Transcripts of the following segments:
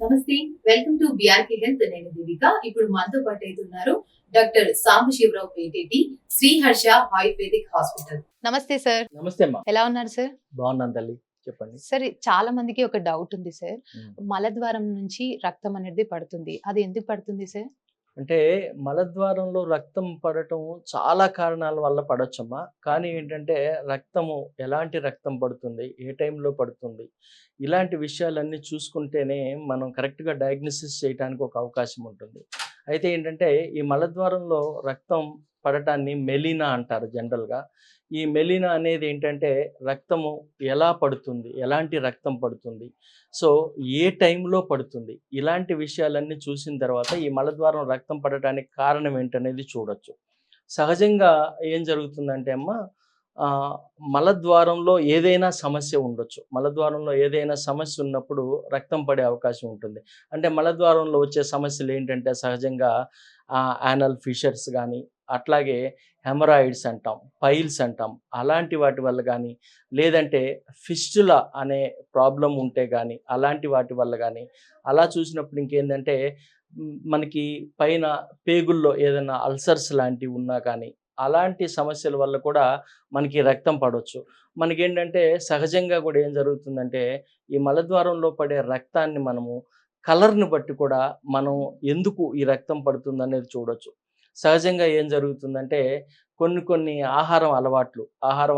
నమస్తే. Welcome to BRK health. నేను దేవిక. ఇప్పుడు మనతో పాటు ఉన్నారు doctor Sambasivarao Petetti, Sriharsha ayurvedic hospital. నమస్తే సార్. నమస్తే అమ్మా. ఎలా ఉన్నారు సార్? బాగున్నాను తల్లి, చెప్పండి. సార్, చాలా మందికి ఒక డౌట్ ఉంది సార్. ఉమ్. మలద్వారం నుంచి రక్తం అనేది పడుతుంది. అది ఎందుకు పడుతుంది సార్? అంటే మలద్వారంలో రక్తం పడటం చాలా కారణాల వల్ల పడొచ్చమ్మా. కానీ ఏంటంటే రక్తము ఎలాంటి రక్తం పడుతుంది, ఏ టైంలో పడుతుంది, ఇలాంటి విషయాలన్నీ చూసుకుంటేనే మనం కరెక్ట్గా డయాగ్నోసిస్ చేయడానికి ఒక అవకాశం ఉంటుంది. అయితే ఏంటంటే ఈ మలద్వారంలో రక్తం పడటాన్ని మెలినా అంటారు జనరల్గా. ఈ మెలినా అనేది ఏంటంటే రక్తము ఎలా పడుతుంది, ఎలాంటి రక్తం పడుతుంది, సో ఏ టైంలో పడుతుంది, ఇలాంటి విషయాలన్నీ చూసిన తర్వాత ఈ మలద్వారం రక్తం పడటానికి కారణం ఏంటనేది చూడొచ్చు. సహజంగా ఏం జరుగుతుందంటే అమ్మ, మలద్వారంలో ఏదైనా సమస్య ఉండొచ్చు. మలద్వారంలో ఏదైనా సమస్య ఉన్నప్పుడు రక్తం పడే అవకాశం ఉంటుంది. అంటే మలద్వారంలో వచ్చే సమస్యలు ఏంటంటే సహజంగా యానల్ ఫిషర్స్ కానీ, అట్లాగే హెమరాయిడ్స్ అంటాం, పైల్స్ అంటాం, అలాంటి వాటి వల్ల కానీ, లేదంటే ఫిస్టులా అనే ప్రాబ్లం ఉంటే కానీ, అలాంటి వాటి వల్ల కానీ, అలా చూసినప్పుడు ఇంకేంటంటే మనకి పైన పేగుల్లో ఏదైనా అల్సర్స్ లాంటివి ఉన్నా కానీ, అలాంటి సమస్యల వల్ల కూడా మనకి రక్తం పడవచ్చు. మనకేంటంటే సహజంగా కూడా ఏం జరుగుతుందంటే ఈ మలద్వారంలో పడే రక్తాన్ని మనము కలర్‌ని బట్టి కూడా మనం ఎందుకు ఈ రక్తం పడుతుందనేది చూడొచ్చు. సహజంగా ఏం జరుగుతుందంటే కొన్ని ఆహారం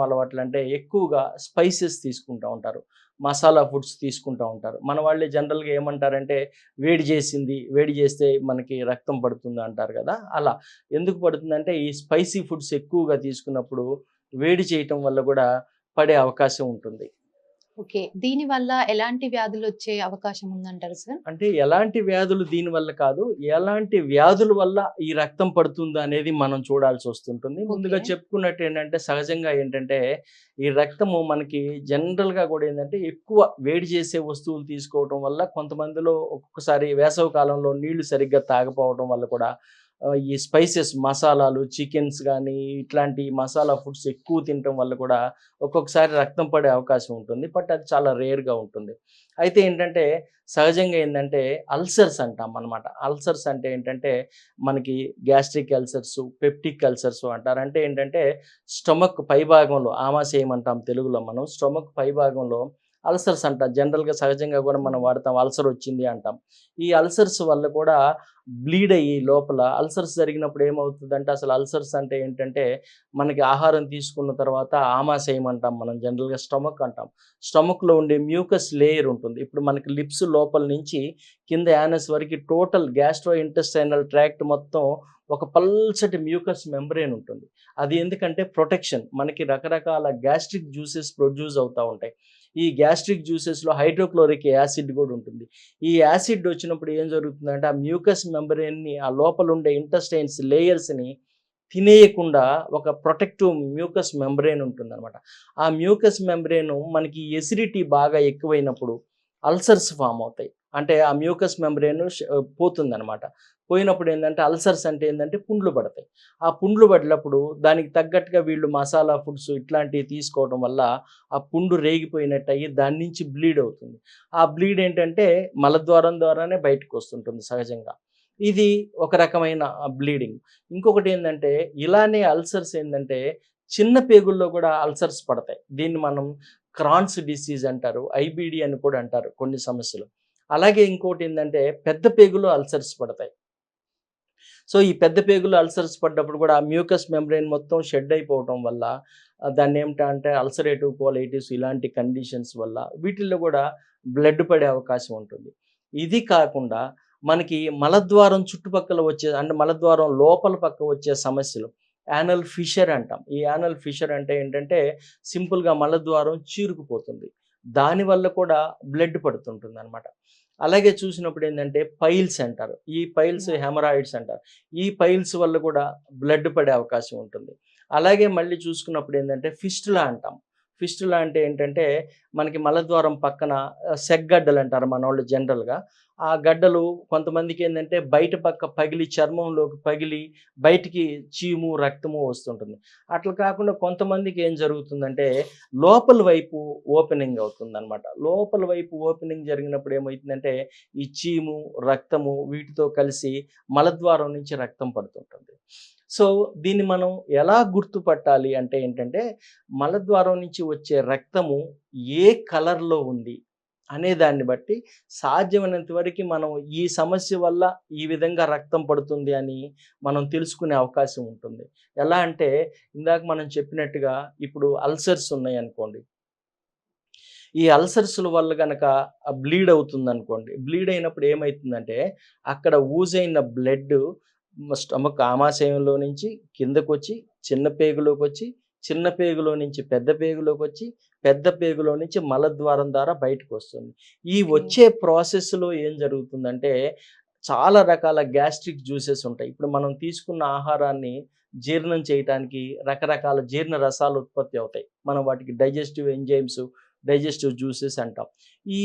అలవాట్లు అంటే ఎక్కువగా స్పైసెస్ తీసుకుంటూ ఉంటారు. మసాలా ఫుడ్స్ తీసుకుంటూ ఉంటారు. మన వాళ్ళే జనరల్‌గా ఏమంటారంటే వేడి చేస్తే మనకి రక్తం పడుతుంది అంటారు కదా! అలా ఎందుకు పడుతుందంటే ఈ స్పైసీ ఫుడ్స్ ఎక్కువగా తీసుకున్నప్పుడు వేడి చేయటం వల్ల కూడా పడే అవకాశం ఉంటుంది. ఓకే. దీని వల్ల ఎలాంటి వ్యాధులొచ్చే అవకాశం ఉందంటారు సార్? అంటే ఎలాంటి వ్యాధులు దీనివల్ల కాదు, ఎలాంటి వ్యాధుల వల్ల ఈ రక్తం పడుతుందా అనేది మనం చూడాల్సొస్తుంటుంది. ముందుగా ఓకే. చెప్పుకున్నట్టు ఏంటంటే, సహజంగా ఏంటంటే, ఈ రక్తము మనకి జనరల్‌గా కూడా ఏందంటే, ఎక్కువ వేడి చేసే వస్తువులు తీసుకోవటం వల్ల కొంతమందిలో ఒక్కొక్కసారి వేసవి కాలంలో నీళ్లు సరిగ్గా తాగకపోవడం వల్ల కూడా ఈ స్పైసెస్ మసాలాలు, చికెన్స్ గానీ, ఇట్లాంటి మసాలా ఫుడ్స్ ఎక్కువ తినటం వల్ల కూడా ఒక్కొక్కసారి రక్తం పడే అవకాశం ఉంటుంది. బట్ అది చాలా రేర్‌గా ఉంటుంది. అయితే ఏంటంటే సహజంగా ఏందంటే అల్సర్స్ అంటాం అనమాట. అల్సర్స్ అంటే ఏంటంటే మనకి గ్యాస్ట్రిక్ అల్సర్స్, పెప్టిక్ అల్సర్స్ అంటారు. అంటే ఏంటంటే స్టమక్ పైభాగంలో ఆమాశయం అంటాం తెలుగులో మనం. స్టమక్ పైభాగంలో అల్సర్స్ అంటాం. జనరల్‌గా సహజంగా కూడా మనం వాడతాం, అల్సర్ వచ్చింది అంటాం. ఈ అల్సర్స్ వల్ల కూడా బ్లీడ్ అయ్యి లోపల అల్సర్స్ జరిగినప్పుడు ఏమవుతుందంటే అసలు అల్సర్స్ అంటే ఏంటంటే మనకి ఆహారం తీసుకున్న తర్వాత ఆమాశయం అంటాం మనం, జనరల్‌గా స్టమక్ అంటాం. స్టమక్‌లో ఉండే మ్యూకస్ లేయర్ ఉంటుంది. ఇప్పుడు మనకి లిప్స్ లోపల నుంచి కింద యానస్ వరకు టోటల్ గ్యాస్ట్రో ఇంటెస్టైనల్ ట్రాక్ట్ మొత్తం ఒక పల్చటి మ్యూకస్ మెంబ్రేన్ ఉంటుంది. అది ఎందుకంటే ప్రొటెక్షన్. మనకి రకరకాల గ్యాస్ట్రిక్ జ్యూసెస్ ప్రొడ్యూస్ అవుతా ఉంటాయి. ఈ గ్యాస్ట్రిక్ జ్యూసెస్‌లో హైడ్రోక్లోరిక్ యాసిడ్ కూడా ఉంటుంది. ఈ యాసిడ్ వచ్చినప్పుడు ఏం జరుగుతుందంటే ఆ మ్యూకస్ మెంబ్రేన్‌ని, ఆ లోపల ఉండే ఇంటెస్టైన్స్ లేయర్స్‌ని తినేయకుండా ఒక ప్రొటెక్టివ్ మ్యూకస్ మెంబ్రేన్ ఉంటుందనమాట. ఆ మ్యూకస్ మెంబ్రేను మనకి ఎసిడిటీ బాగా ఎక్కువైనప్పుడు అల్సర్స్ ఫార్మ్ అవుతాయి. అంటే ఆ మ్యూకస్ మెంబ్రేన్ పోతుందనమాట. పోయినప్పుడు ఏందంటే అల్సర్స్ అంటే ఏందంటే పుండ్లు పడతాయి. ఆ పుండ్లు పడినప్పుడు దానికి తగ్గట్టుగా వీళ్ళు మసాలా ఫుడ్స్ ఇట్లాంటివి తీసుకోవడం వల్ల ఆ పుండు రేగిపోయినట్టయి దాని నుంచి బ్లీడ్ అవుతుంది. ఆ బ్లీడ్ ఏంటంటే మలద్వారం ద్వారానే బయటకు వస్తుంటుంది సహజంగా. ఇది ఒక రకమైన బ్లీడింగ్. ఇంకొకటేందంటే ఇలానే అల్సర్స్ ఏందంటే చిన్న పేగుల్లో కూడా అల్సర్స్ పడతాయి. దీన్ని మనం క్రాన్స్ డిసీజ్ అంటారు. ఐబీడీ అని కూడా అంటారు కొన్ని సమస్యలు. అలాగే ఇంకోటేందంటే పెద్ద పేగులో అల్సర్స్ పడతాయి. సో, ఈ పెద్ద పేగులో అల్సర్స్ పడ్డప్పుడు కూడా ఆ మ్యూకస్ మెంబ్రేన్ మొత్తం షెడ్ అయిపోవటం వల్ల దాన్నేమిటంటే అల్సరేటివ్ కోలైటిస్ ఇలాంటి కండిషన్స్ వల్ల వీటిల్లో కూడా బ్లడ్ పడే అవకాశం ఉంటుంది. ఇది కాకుండా మనకి మలద్వారం చుట్టుపక్కల వచ్చే అంటే మలద్వారం లోపల పక్క వచ్చే సమస్యలు యానల్ ఫిషర్ అంటాం. ఈ యానల్ ఫిషర్ అంటే ఏంటంటే సింపుల్‌గా మలద్వారం చీరుకుపోతుంది. దానివల్ల కూడా బ్లడ్ పడుతుంటుందనమాట. అలాగే చూసినప్పుడు ఏందంటే పైల్స్ అంటారు. ఈ పైల్స్ యాహ్! హెమరాయిడ్స్ అంటారు. ఈ పైల్స్ వల్ల కూడా బ్లడ్ పడే అవకాశం ఉంటుంది. అలాగే మళ్ళీ చూసుకున్నప్పుడు ఏందంటే ఫిస్టులా అంటాం. ఫిస్టులా అంటే ఏంటంటే మనకి మలద్వారం పక్కన సెగ్గడ్డలు అంటారు మనోళ్ళు జనరల్‌గా. ఆ గడ్డలు కొంతమందికి ఏందంటే బయట పక్క పగిలి చర్మంలోకి పగిలి బయటికి చీము, రక్తము వస్తుంటుంది. అట్లా కాకుండా కొంతమందికి ఏం జరుగుతుందంటే లోపల వైపు ఓపెనింగ్ అవుతుందనమాట. లోపల వైపు ఓపెనింగ్ జరిగినప్పుడు ఏమైతుందంటే ఈ చీము, రక్తము వీటితో కలిసి మలద్వారం నుంచి రక్తం పడుతుంటుంది. సో, దీన్ని మనం ఎలా గుర్తుపట్టాలి అంటే ఏంటంటే, మలద్వారం నుంచి వచ్చే రక్తము ఏ కలర్‌లో ఉంది అనే దాన్ని బట్టి సాధ్యమైనంత వరకి మనం ఈ సమస్య వల్ల ఈ విధంగా రక్తం పడుతుంది అని మనం తెలుసుకునే అవకాశం ఉంటుంది. ఎలా అంటే ఇందాక మనం చెప్పినట్టుగా ఇప్పుడు అల్సర్స్ ఉన్నాయనుకోండి. ఈ అల్సర్స్‌ల వల్ల గనక బ్లీడ్ అవుతుందనుకోండి. బ్లీడ్ అయినప్పుడు ఏమైతుందంటే అక్కడ ఊజైన బ్లడ్డు స్టమక్ ఆమాశయంలో నుంచి కిందకొచ్చి చిన్న పేగులోకొచ్చి, చిన్న పేగులో నుంచి పెద్ద పేగులోకొచ్చి, పెద్ద పేగులో నుంచి మలద్వారం ద్వారా బయటకొస్తుంది. ఈ ఓకే. వచ్చే ప్రాసెస్‌లో ఏం జరుగుతుందంటే చాలా రకాల గ్యాస్ట్రిక్ జ్యూసెస్ ఉంటాయి. ఇప్పుడు మనం తీసుకున్న ఆహారాన్ని జీర్ణం చేయటానికి రకరకాల జీర్ణ రసాలు ఉత్పత్తి అవుతాయి. మనం వాటికి డైజెస్టివ్ ఎంజైమ్స్, డైజెస్టివ్ జ్యూసెస్ అంటాం. ఈ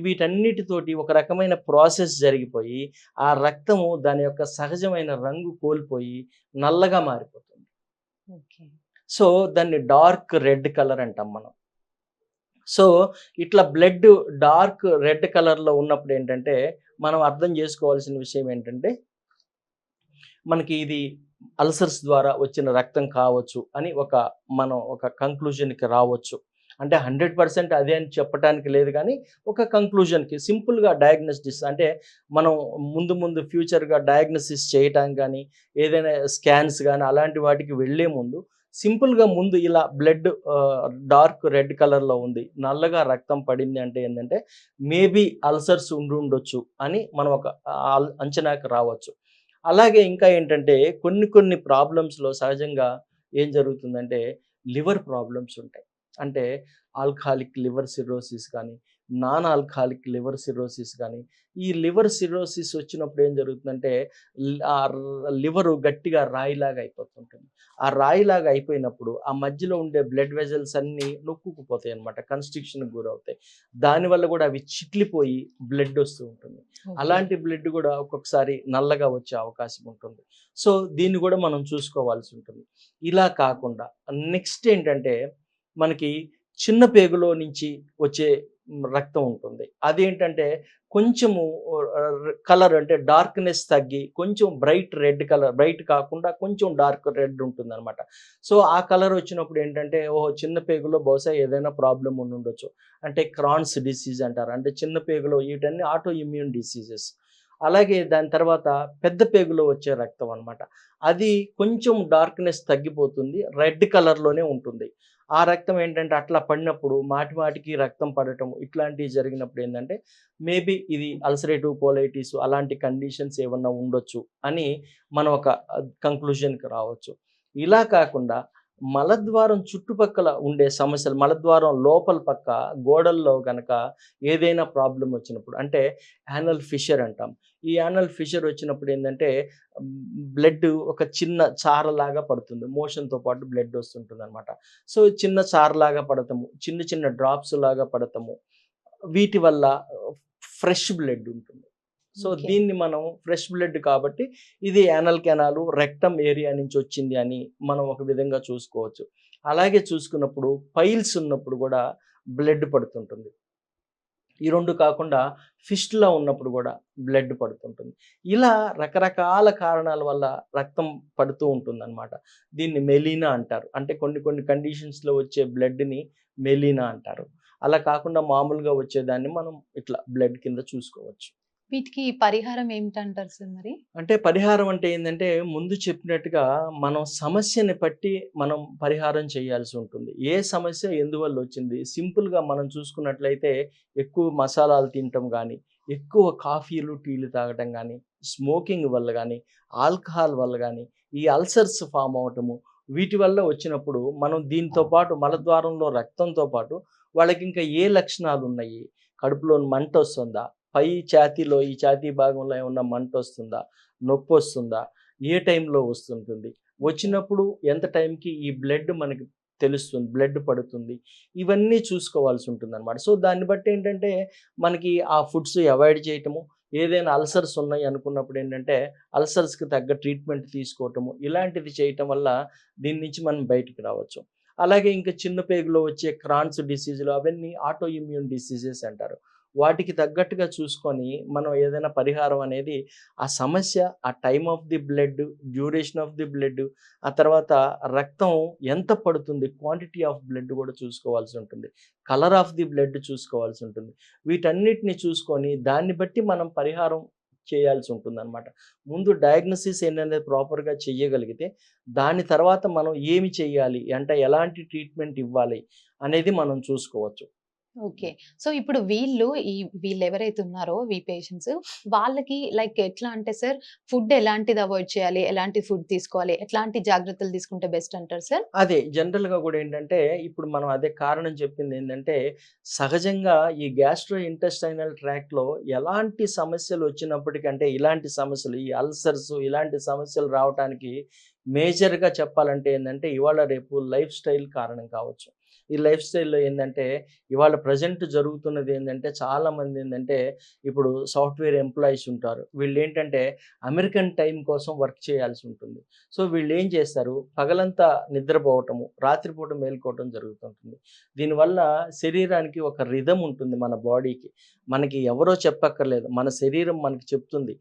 వీటన్నిటితోటి ఒక రకమైన ప్రాసెస్ జరిగిపోయి, ఆ రక్తము దాని యొక్క సహజమైన రంగు కోల్పోయి నల్లగా మారిపోతుంది. ఓకే. సో, దాన్ని డార్క్ రెడ్ కలర్ అంటాం మనం. సో, ఇట్లా బ్లడ్ డార్క్ రెడ్ కలర్‌లో ఉన్నప్పుడేంటంటే, మనం అర్థం చేసుకోవాల్సిన విషయం ఏంటంటే, మనకి ఇది అల్సర్స్ ద్వారా వచ్చిన రక్తం కావచ్చు అని మనం ఒక కంక్లూజన్‌కి రావచ్చు. అంటే 100% అదే అని చెప్పటానికి లేదు గానీ, ఒక కంక్లూజన్‌కి సింపుల్‌గా డయాగ్నోసిస్ అంటే, మనం ముందు ముందు ఫ్యూచర్‌గా డయాగ్నోసిస్ చేయటానికి గానీ, ఏదైనా స్కాన్స్ గానీ అలాంటి వాటికి వెళ్ళే ముందు సింపుల్‌గా ముందు ఇలా బ్లడ్ డార్క్ రెడ్ కలర్‌లో ఉంది. నల్లగా రక్తం పడింది అంటే ఏందంటే, మేబీ అల్సర్స్ ఉండుండొచ్చు అని మనం ఒక అంచనాకి రావచ్చు. అలాగే ఇంకా ఏంటంటే కొన్ని కొన్ని ప్రాబ్లమ్స్‌లో సహజంగా ఏం జరుగుతుందంటే లివర్ ప్రాబ్లమ్స్ ఉంటాయి. అంటే ఆల్కహాలిక్ లివర్ సిర్రోసిస్ కానీ, నాన్ ఆల్కహాలిక్ లివర్ సిర్రోసిస్ కానీ, ఈ లివర్ సిర్రోసిస్ వచ్చినప్పుడు ఏం జరుగుతుందంటే లివరు గట్టిగా రాయిలాగా అయిపోతుంటుంది. ఆ రాయిలాగా అయిపోయినప్పుడు ఆ మధ్యలో ఉండే బ్లడ్ వెసెల్స్ అన్నీ నొక్కుకుపోతాయన్నమాట. కన్‌స్ట్రిక్షన్‌కి గురవుతాయి. దానివల్ల కూడా అవి చిట్లిపోయి బ్లడ్ వస్తూ ఉంటుంది. ఓకే. అలాంటి బ్లడ్ గూడా ఒక్కొక్కసారి నల్లగా వచ్చే అవకాశం ఉంటుంది. సో, దీన్ని గూడా మనం చూసుకోవాల్సి ఉంటుంది. ఇలా కాకుండా నెక్స్ట్ ఏంటంటే, మనకి చిన్న పేగులో నుంచి వచ్చే రక్తం ఉంటుంది. అదేంటంటే కొంచెము కలర్ అంటే డార్క్‌నెస్ తగ్గి కొంచెం బ్రైట్ రెడ్ కలర్ బ్రైట్ కాకుండా కొంచెం డార్క్ రెడ్ ఉంటుందనమాట. సో, ఆ కలర్ వచ్చినప్పుడు ఏంటంటే, ఓహో! చిన్న పేగులో బహుశా ఏదైనా ప్రాబ్లమ్ ఉండుండొచ్చు. అంటే క్రాన్స్ డిసీజ్ అంటారు. అంటే చిన్న పేగులో వీటన్నీ ఆటో ఇమ్యూన్ డిసీజెస్. అలాగే దాని తర్వాత పెద్ద పేగులో వచ్చే రక్తం అనమాట. అది కొంచెం డార్క్‌నెస్ తగ్గిపోతుంది. రెడ్ కలర్‌లోనే ఉంటుంది. ఆ రక్తం ఏంటంటే అట్లా పడినప్పుడు మాటి మాటికి రక్తం పడటం ఇట్లాంటివి జరిగినప్పుడు ఏందంటే మేబీ ఇది అల్సరేటివ్ కోలైటిస్ అలాంటి కండిషన్స్ ఏమన్నా ఉండొచ్చు అని మనం ఒక కంక్లూజన్‌కి రావచ్చు. ఇలా కాకుండా మలద్వారం చుట్టుపక్కల ఉండే సమస్యలు మలద్వారం లోపల పక్క గోడల్లో గనక ఏదైనా ప్రాబ్లమ్ వచ్చినప్పుడు అంటే యానల్ ఫిషర్ అంటాం. ఈ యానల్ ఫిషర్ వచ్చినప్పుడు ఏందంటే బ్లడ్ ఒక చిన్న చారలాగా పడుతుంది. మోషన్‌తో పాటు బ్లడ్ వస్తుంటుందనమాట. సో, చిన్న చారలాగా పడటము, చిన్న చిన్న డ్రాప్స్ లాగా పడటము, వీటి వల్ల ఫ్రెష్ బ్లడ్ ఉంటుంది. So, okay. దీన్ని మనం ఫ్రెష్ బ్లడ్ కాబట్టి ఇది యానల్ కెనాలు, రెక్టమ్ ఏరియా నుంచి వచ్చింది అని మనం ఒక విధంగా చూసుకోవచ్చు. అలాగే చూసుకున్నప్పుడు పైల్స్ ఉన్నప్పుడు గూడా బ్లడ్ పడుతుంటుంది. ఈ 2 కాకుండా ఫిస్టులా ఉన్నప్పుడు గూడా బ్లడ్ పడుతుంటుంది. ఇలా రకరకాల కారణాల వల్ల రక్తం పడుతూ ఉంటుందనమాట. దీన్ని మెలీనా అంటారు. అంటే కొన్ని కొన్ని కండిషన్స్‌లో వచ్చే బ్లడ్‌ని మెలీనా అంటారు. అలా కాకుండా మామూలుగా వచ్చేదాన్ని మనం ఇట్లా బ్లడ్ కింద చూసుకోవచ్చు. వీటికి పరిహారం ఏమిటంటారు సార్ మరి? అంటే పరిహారం అంటే ఏందంటే, ముందు చెప్పినట్టుగా మనం సమస్యని బట్టి మనం పరిహారం చేయాల్సి ఉంటుంది. ఏ సమస్య ఎందువల్లొచ్చింది? సింపుల్‌గా మనం చూసుకున్నట్లయితే ఎక్కువ మసాలాలు తినటం గానీ, ఎక్కువ కాఫీలు, టీలు తాగటం గానీ, స్మోకింగ్ వల్ల గానీ, ఆల్కహాల్ వల్ల గానీ, ఈ అల్సర్స్ ఫార్మ్ అవ్వటము, వీటి వల్ల వచ్చినప్పుడు మనం దీంతో పాటు మలద్వారంలో రక్తంతో పాటు వాళ్ళకింకా ఏ లక్షణాలున్నయి? కడుపులో మంటొస్తుందా? పై ఛాతీలో ఈ ఛాతీ భాగంలో ఏమన్నా మంటొస్తుందా? నొప్పొస్తుందా? ఏ టైంలో వస్తుంటుంది? వచ్చినప్పుడు ఎంత టైంకి ఈ బ్లడ్ మనకి తెలుస్తుంది, బ్లడ్ పడుతుంది. ఇవన్నీ చూసుకోవాల్సి ఉంటుందన్నమాట. సో, దాన్ని బట్టి ఏంటంటే మనకి ఆ ఫుడ్స్ అవాయిడ్ చేయటము, ఏదైనా అల్సర్స్ ఉన్నాయి అనుకున్నప్పుడు ఏంటంటే అల్సర్స్‌కి తగ్గ ట్రీట్మెంట్ తీసుకోవటము, ఇలాంటిది చేయటం వల్ల దీని నుంచి మనం బయటికి రావచ్చు. అలాగే ఇంకా చిన్న పేగులో వచ్చే క్రాన్స్ డిసీజులు అవన్నీ ఆటో ఇమ్యూన్ డిసీజెస్ అంటారు. వాటికి తగ్గట్టుగా చూసుకొని మనం ఏదైనా పరిహారం అనేది ఆ సమస్య, ఆ time of the blood, duration of the blood, ఆ తర్వాత రక్తం ఎంత పడుతుంది, క్వాంటిటీ ఆఫ్ బ్లడ్ కూడా చూసుకోవాల్సి ఉంటుంది. కలర్ ఆఫ్ ది బ్లడ్ చూసుకోవాల్సి ఉంటుంది. వీటన్నిటిని చూసుకొని దాన్ని బట్టి మనం పరిహారం చేయాల్సి ఉంటుందన్నమాట. ముందు డయాగ్నోసిస్ ఏంటనేది ప్రాపర్‌గా చెయ్యగలిగితే, దాని తర్వాత మనం ఏమి చెయ్యాలి, అంటే ఎలాంటి ట్రీట్మెంట్ ఇవ్వాలి అనేది మనం చూసుకోవచ్చు. ఓకే. సో, ఇప్పుడు వీళ్ళెవరైతే ఉన్నారో పేషెంట్స్ వాళ్ళకి లైక్ ఎట్లా అంటే సార్ ఫుడ్ ఎలాంటిది అవాయిడ్ చేయాలి? ఎలాంటి ఫుడ్ తీసుకోవాలి? ఎట్లాంటి జాగ్రత్తలు తీసుకుంటే బెస్ట్ అంటారు సార్? అదే జనరల్‌గా గూడా ఏంటంటే, ఇప్పుడు మనం అదే కారణం చెప్పిందేంటంటే, సహజంగా ఈ గ్యాస్ట్రో ఇంటెస్టైనల్ ట్రాక్ట్‌లో ఎలాంటి సమస్యలొచ్చినప్పటికి అంటే, ఇలాంటి సమస్యలు ఈ అల్సర్స్ ఇలాంటి సమస్యలు రావటానికి మేజర్‌గా చెప్పాలంటే ఏందంటే, ఇవాళ రేపు లైఫ్ స్టైల్ కారణం కావచ్చు. ఈ లైఫ్ స్టైల్‌లో ఏందంటే, ఇవాళ ప్రెజెంట్ జరుగుతున్నది ఏందంటే, చాలామంది ఏందంటే, ఇప్పుడు సాఫ్ట్‌వేర్ ఎంప్లాయీస్ ఉంటారు. వీళ్ళేంటంటే, అమెరికన్ టైమ్ కోసం వర్క్ చేయాల్సి ఉంటుంది. సో, వీళ్ళేం చేస్తారు, పగలంతా నిద్రపోవటము, రాత్రిపూట మేలుకోవటం జరుగుతుంటుంది. దీనివల్ల శరీరానికి ఒక రిథమ్ ఉంటుంది మన బాడీకి. మనకి ఎవరో చెప్పక్కర్లేదు. మన శరీరం మనకి చెప్తుంది.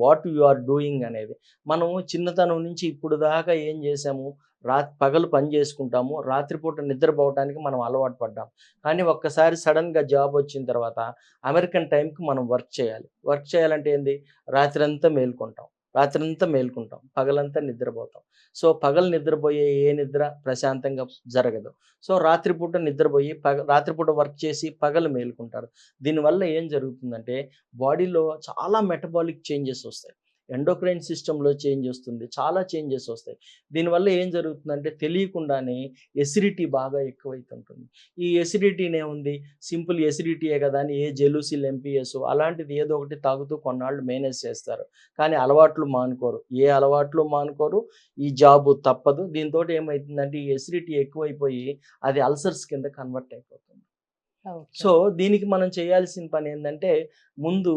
వాట్ యూ ఆర్ డూయింగ్ అనేది. మనం చిన్నతనం నుంచి ఇప్పుడు దాకా ఏం చేశాము, పగలు పని చేసుకుంటాము. రాత్రిపూట నిద్రపోవటానికి మనం అలవాటు పడ్డాం. కానీ ఒక్కసారి సడెన్‌గా జాబ్ వచ్చిన తర్వాత అమెరికన్ టైమ్‌కి మనం వర్క్ చేయాలి. వర్క్ చేయాలంటే ఏంది, రాత్రంతా మేలుకుంటాం. రాత్రంతా మేలుకుంటాం. పగలంతా నిద్రపోతాం. సో, పగలు నిద్రపోయే ఏ నిద్ర ప్రశాంతంగా జరగదు. సో, రాత్రిపూట వర్క్ చేసి పగలు మేలుకుంటారు. దీనివల్ల ఏం జరుగుతుందంటే బాడీలో చాలా మెటబాలిక్ చేంజెస్ వస్తాయి. ఎండోక్రైన్ సిస్టమ్‌లో చేంజ్ వస్తుంది. చాలా చేంజెస్ వస్తాయి. దీనివల్ల ఏం జరుగుతుందంటే తెలియకుండానే ఎసిడిటీ బాగా ఎక్కువైతుంటుంది. ఈ ఎసిడిటీనేముంది, సింపుల్ ఎసిడిటీయే కదా అని ఏ జెలూసిల్, ఎంపీఎసో అలాంటిది ఏదో ఒకటి తాగుతూ కొన్నాళ్ళు మేనేజ్ చేస్తారు. కానీ అలవాట్లు మానుకోరు. ఏ అలవాట్లు మానుకోరు. ఈ జాబు తప్పదు. దీనితోటి ఏమైతుందంటే ఈ ఎసిడిటీ ఎక్కువైపోయి అది అల్సర్స్ కింద కన్వర్ట్ అయిపోతుంది. ఓకే. సో, దీనికి మనం చేయాల్సిన పనేందంటే, ముందు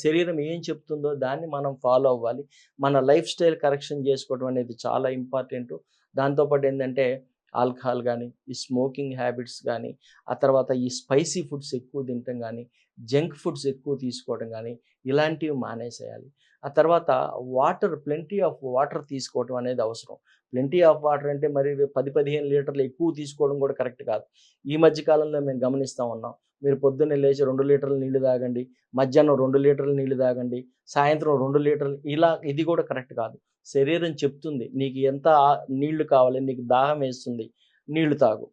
శరీరం ఏం చెప్తుందో దాన్ని మనం ఫాలో అవ్వాలి. మన లైఫ్ స్టైల్ కరెక్షన్ జేసుకోవడం అనేది చాలా ఇంపార్టెంటు. దాంతో పాటు ఏందంటే, ఆల్కహాల్ గానీ, ఈ స్మోకింగ్ హ్యాబిట్స్ గానీ, ఆ తర్వాత ఈ స్పైసీ ఫుడ్స్ ఎక్కువ తినటం గానీ, జంక్ ఫుడ్స్ ఎక్కువ తీసుకోవడం గానీ, ఇలాంటివి మానేసేయాలి. ఆ తర్వాత ప్లెంటీ ఆఫ్ వాటర్ తీసుకోవటం అనేది అవసరం. ప్లెంటీ ఆఫ్ వాటర్ అంటే మరి 10, 15 లీటర్లు ఎక్కువ తీసుకోవడం గూడా కరెక్ట్ కాదు. ఈ మధ్య కాలంలో మేము గమనిస్తా ఉన్నాం. మీరు పొద్దున్నే లేచి 2 లీటర్ల నీళ్లు తాగండి. మధ్యాహ్నం 2 లీటర్ల నీళ్లు తాగండి. సాయంత్రం 2 లీటర్లు ఇది కూడా కరెక్ట్ కాదు. శరీరం చెప్తుంది. నీకు ఎంత నీళ్లు కావాలి, నీకు దాహం వేస్తుంది, నీళ్లు తాగు.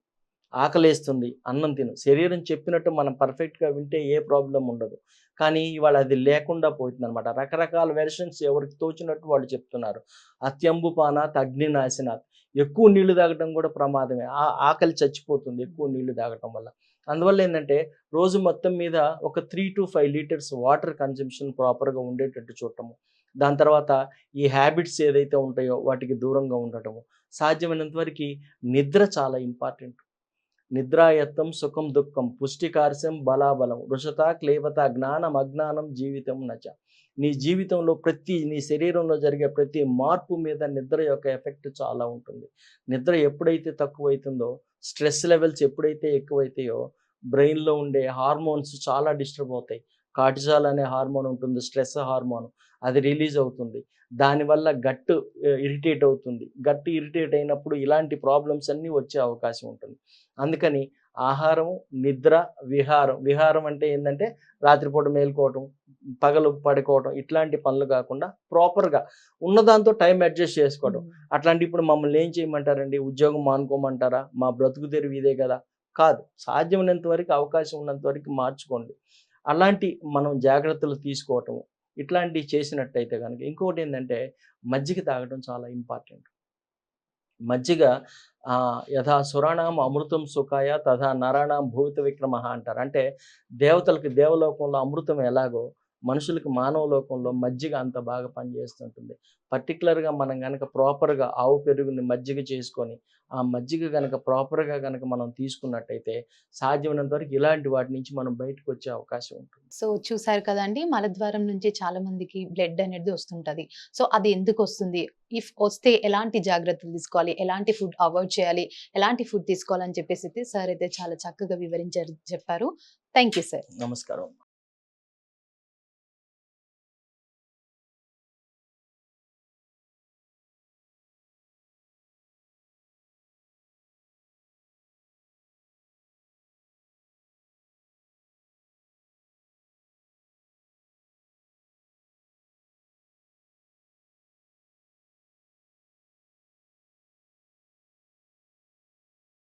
ఆకలేస్తుంది, అన్నం తిను. శరీరం చెప్పినట్టు మనం పర్ఫెక్ట్‌గా వింటే ఏ ప్రాబ్లమ్ ఉండదు. కానీ ఇవాళ అది లేకుండా పోతుందనమాట. రకరకాల వెర్షన్స్ ఎవరికి తోచినట్టు వాళ్ళు చెప్తున్నారు. అత్యంబుపానాత్ అగ్నినాశనాత్. ఎక్కువ నీళ్లు తాగటం కూడా ప్రమాదమే. ఆకలి చచ్చిపోతుంది ఎక్కువ నీళ్లు తాగటం వల్ల. అందువల్ల ఏందంటే రోజు మొత్తం మీద ఒక 3-5 లీటర్స్ వాటర్ కన్జంప్షన్ ప్రాపర్‌గా ఉండేటట్టు చూడటము. దాని తర్వాత ఈ హ్యాబిట్స్ ఏదైతే ఉంటాయో వాటికి దూరంగా ఉండటము. సాధ్యమైనంత వరకి నిద్ర చాలా ఇంపార్టెంట్. నిద్రాయత్తం సుఖం దుఃఖం పుష్టికార్స్యం బలాబలం వృషత క్లేవత జ్ఞానం అజ్ఞానం జీవితం నచ. నీ జీవితంలో నీ శరీరంలో జరిగే ప్రతి మార్పు మీద నిద్ర యొక్క ఎఫెక్ట్ చాలా ఉంటుంది. నిద్ర ఎప్పుడైతే తక్కువైతుందో, స్ట్రెస్ లెవెల్స్ ఎప్పుడైతే ఎక్కువైతాయో బ్రెయిన్లో ఉండే హార్మోన్స్ చాలా డిస్టర్బ్ అవుతాయి. కార్టిజాల్ అనే హార్మోన్ ఉంటుంది, స్ట్రెస్ హార్మోన్. అది రిలీజ్ అవుతుంది. దానివల్ల ఇరిటేట్ అవుతుంది. ఇరిటేట్ అయినప్పుడు ఇలాంటి ప్రాబ్లమ్స్ అన్నీ వచ్చే అవకాశం ఉంటుంది. అందుకని ఆహారము, నిద్ర, విహారం. విహారం అంటే ఏందంటే రాత్రిపూట మేలుకోవటం, పగలు పడుకోవటం ఇట్లాంటి పనులు కాకుండా ప్రాపర్‌గా ఉన్నదాంతో టైం అడ్జస్ట్ చేసుకోవడం. అట్లాంటి ఇప్పుడు మమ్మల్ని ఏం చేయమంటారండి? ఉద్యోగం మానుకోమంటారా? మా బ్రతుకు తెరువు ఇదే కదా! కాదు. సాధ్యమైనంత వరకు అవకాశం ఉన్నంత వరకు మార్చుకోండి. అలాంటి మనం జాగ్రత్తలు తీసుకోవటము. ఇట్లాంటివి చేసినట్టయితే గనక ఇంకోటేందంటే మజ్జిగ తాగడం చాలా ఇంపార్టెంట్. మజ్జిగ యథా సురాణం అమృతం సుఖాయ తథా నరాణం భూత విక్రమః అంటారు. అంటే దేవతలకి దేవలోకంలో అమృతం ఎలాగో మనుషులకి మానవ లోకంలో మజ్జిగ అంత బాగా పనిచేస్తుంటుంది. పర్టిక్యులర్‌గా మనం గనక ప్రాపర్‌గా ఆవు పెరుగుని మజ్జిగ చేసుకొని, ఆ మజ్జిగ గనక ప్రాపర్‌గా గనక మనం తీసుకున్నట్టయితే సాధ్యమైనంత వరకు ఇలాంటి వాటి నుంచి మనం బయటకొచ్చే అవకాశం ఉంటుంది. సో చూసారు కదండీ! మలద్వారం నుంచి చాలా మందికి బ్లడ్ అనేది వస్తుంటది. సో అది ఎందుకొస్తుంది? ఇఫ్ వస్తే ఎలాంటి జాగ్రత్తలు తీసుకోవాలి? ఎలాంటి ఫుడ్ అవాయిడ్ చేయాలి? ఎలాంటి ఫుడ్ తీసుకోవాలని చెప్పేసి సార్ అయితే చాలా చక్కగా వివరించారు చెప్పారు. Thank you sir. నమస్కారం.